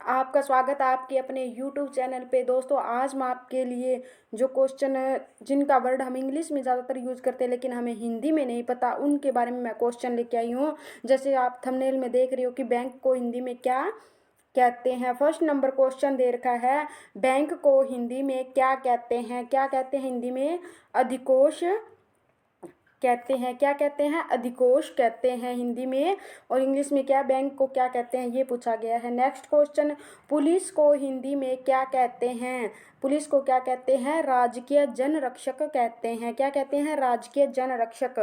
आपका स्वागत है आपके अपने YouTube चैनल पे। दोस्तों आज मैं आपके लिए जो क्वेश्चन जिनका वर्ड हम इंग्लिश में ज़्यादातर यूज़ करते हैं लेकिन हमें हिंदी में नहीं पता, उनके बारे में मैं क्वेश्चन लेके आई हूँ। जैसे आप थंबनेल में देख रहे हो कि बैंक को हिंदी में क्या कहते हैं। फर्स्ट नंबर क्वेश्चन दे रखा है, बैंक को हिंदी में क्या कहते हैं। क्या कहते हैं हिंदी में? अधिकोष कहते हैं। क्या कहते हैं? अधिकोष कहते हैं हिंदी में। और इंग्लिश में क्या, बैंक को क्या कहते हैं, ये पूछा गया है। नेक्स्ट क्वेश्चन, पुलिस को हिंदी में क्या कहते हैं। पुलिस को क्या कहते हैं? राजकीय जनरक्षक कहते हैं। क्या कहते हैं? राजकीय जनरक्षक।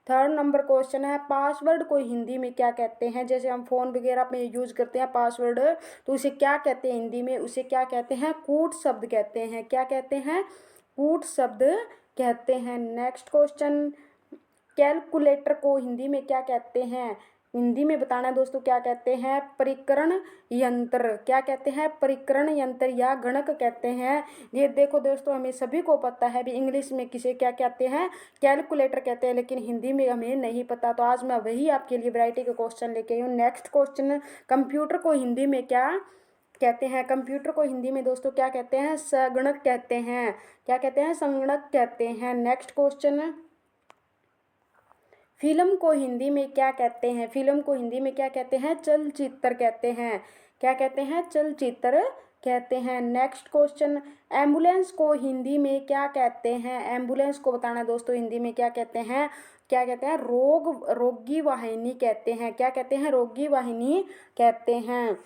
थर्ड नंबर क्वेश्चन है, पासवर्ड को हिंदी में क्या कहते हैं। जैसे हम फोन वगैरह में यूज करते हैं पासवर्ड, तो उसे क्या कहते हैं हिंदी में? उसे क्या कहते हैं? कूट शब्द कहते हैं। क्या कहते हैं? कूट शब्द कहते हैं। नेक्स्ट क्वेश्चन, कैलकुलेटर को हिंदी में क्या कहते हैं। हिंदी में बताना है दोस्तों, क्या कहते हैं? परिकरण यंत्र। क्या कहते हैं? परिकरण यंत्र या गणक कहते हैं। ये देखो दोस्तों, हमें सभी को पता है भी इंग्लिश में किसे क्या कहते हैं, कैलकुलेटर कहते हैं, लेकिन हिंदी में हमें नहीं पता। तो आज मैं वही आपके लिए वैरायटी के क्वेश्चन लेके आई हूँ। नेक्स्ट क्वेश्चन, कंप्यूटर को हिंदी में क्या कहते हैं। कंप्यूटर को हिंदी में दोस्तों क्या कहते हैं? संगणक कहते हैं। क्या कहते हैं? संगणक कहते हैं। नेक्स्ट क्वेश्चन, फिल्म को हिंदी में क्या कहते हैं। फिल्म को हिंदी में क्या कहते हैं? चलचित्र कहते हैं। क्या कहते हैं? चलचित्र कहते हैं। नेक्स्ट क्वेश्चन, एम्बुलेंस को हिंदी में क्या कहते हैं। एम्बुलेंस को बताना है दोस्तों, हिंदी में क्या कहते हैं? क्या कहते हैं? रोगी वाहिनी कहते हैं। क्या कहते हैं? रोगी वाहिनी कहते हैं।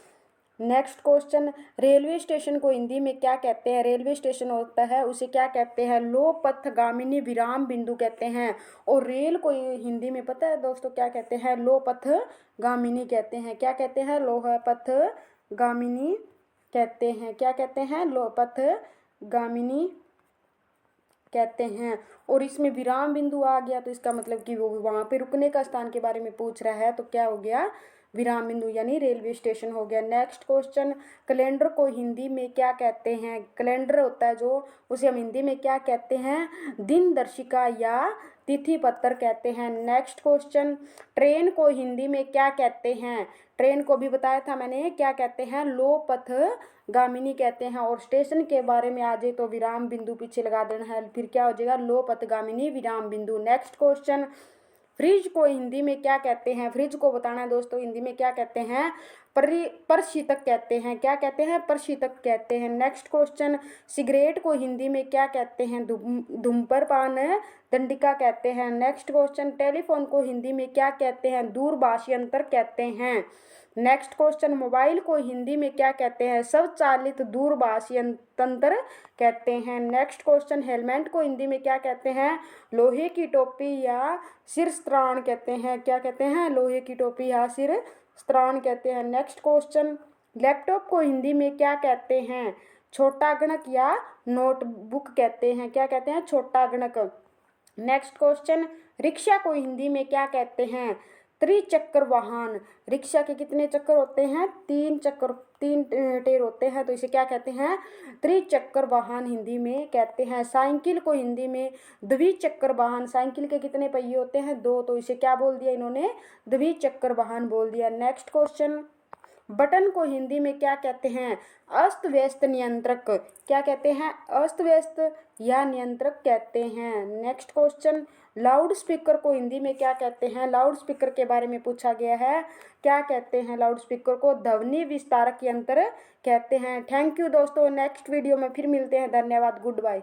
नेक्स्ट क्वेश्चन, रेलवे स्टेशन को हिंदी में क्या कहते हैं। रेलवे स्टेशन होता है उसे क्या कहते हैं? लो पथगामिनी विराम बिंदु कहते हैं। और रेल को हिंदी में पता है दोस्तों क्या कहते हैं? लो पथगामिनी कहते हैं। क्या कहते हैं? लो पथगामिनी कहते हैं। क्या कहते हैं? लो पथगामिनी कहते हैं। और इसमें विराम बिंदु आ गया तो इसका मतलब कि वो वहाँ पे रुकने का स्थान के बारे में पूछ रहा है, तो क्या हो गया? विराम बिंदु यानी रेलवे स्टेशन हो गया। नेक्स्ट क्वेश्चन, कैलेंडर को हिंदी में क्या कहते हैं। कैलेंडर होता है जो, उसे हम हिंदी में क्या कहते हैं? दिन दर्शिका या तिथि पत्र कहते हैं। नेक्स्ट क्वेश्चन, ट्रेन को हिंदी में क्या कहते हैं। ट्रेन को भी बताया था मैंने, क्या कहते हैं? लो पथगामिनी कहते हैं। और स्टेशन के बारे में आ जाए तो विराम बिंदु पीछे लगा देना है, फिर क्या हो जाएगा? लो पथगामिनी विराम बिंदु। नेक्स्ट क्वेश्चन, फ्रिज को हिंदी में क्या कहते हैं। फ्रिज को बताना है दोस्तों, हिंदी में क्या कहते हैं? प्रशीतक कहते हैं। क्या कहते हैं? प्रशीतक कहते हैं। नेक्स्ट क्वेश्चन, सिगरेट को हिंदी में क्या कहते हैं। धूम्रपान दंडिका कहते हैं। नेक्स्ट क्वेश्चन, टेलीफोन को हिंदी में क्या कहते हैं। दूरभाष यंत्र कहते हैं। नेक्स्ट क्वेश्चन, मोबाइल को हिंदी में क्या कहते हैं। स्वचालित दूरभाष यंत्र कहते हैं। नेक्स्ट क्वेश्चन, हेलमेट को हिंदी में क्या कहते हैं। लोहे की टोपी या सिरस्त्राण कहते हैं। क्या कहते हैं। लोहे की टोपी या सिरस्त्राण कहते हैं। नेक्स्ट क्वेश्चन, लैपटॉप को हिंदी में क्या कहते हैं। छोटा गणक या नोटबुक कहते हैं। क्या कहते हैं। छोटा गणक। नेक्स्ट क्वेश्चन, रिक्शा को हिंदी में क्या कहते हैं। त्रिचक्र वाहन। रिक्शा के कितने चक्कर होते हैं। 3 चक्कर, 3 टायर होते हैं, तो इसे क्या कहते हैं। त्रिचक्र वाहन हिंदी में कहते हैं। साइकिल को हिंदी में द्विचक्र वाहन। साइकिल के कितने पहिए होते हैं। 2, तो इसे क्या बोल दिया इन्होंने। द्विचक्र वाहन बोल दिया। नेक्स्ट क्वेश्चन, बटन को हिंदी में क्या कहते हैं। अस्त व्यस्त नियंत्रक। क्या कहते हैं। अस्त व्यस्त या नियंत्रक कहते हैं। नेक्स्ट क्वेश्चन, लाउड स्पीकर को हिंदी में क्या कहते हैं। लाउड स्पीकर के बारे में पूछा गया है। क्या कहते हैं। लाउड स्पीकर को ध्वनि विस्तारक यंत्र कहते हैं। थैंक यू दोस्तों, नेक्स्ट वीडियो में फिर मिलते हैं। धन्यवाद, गुड बाय।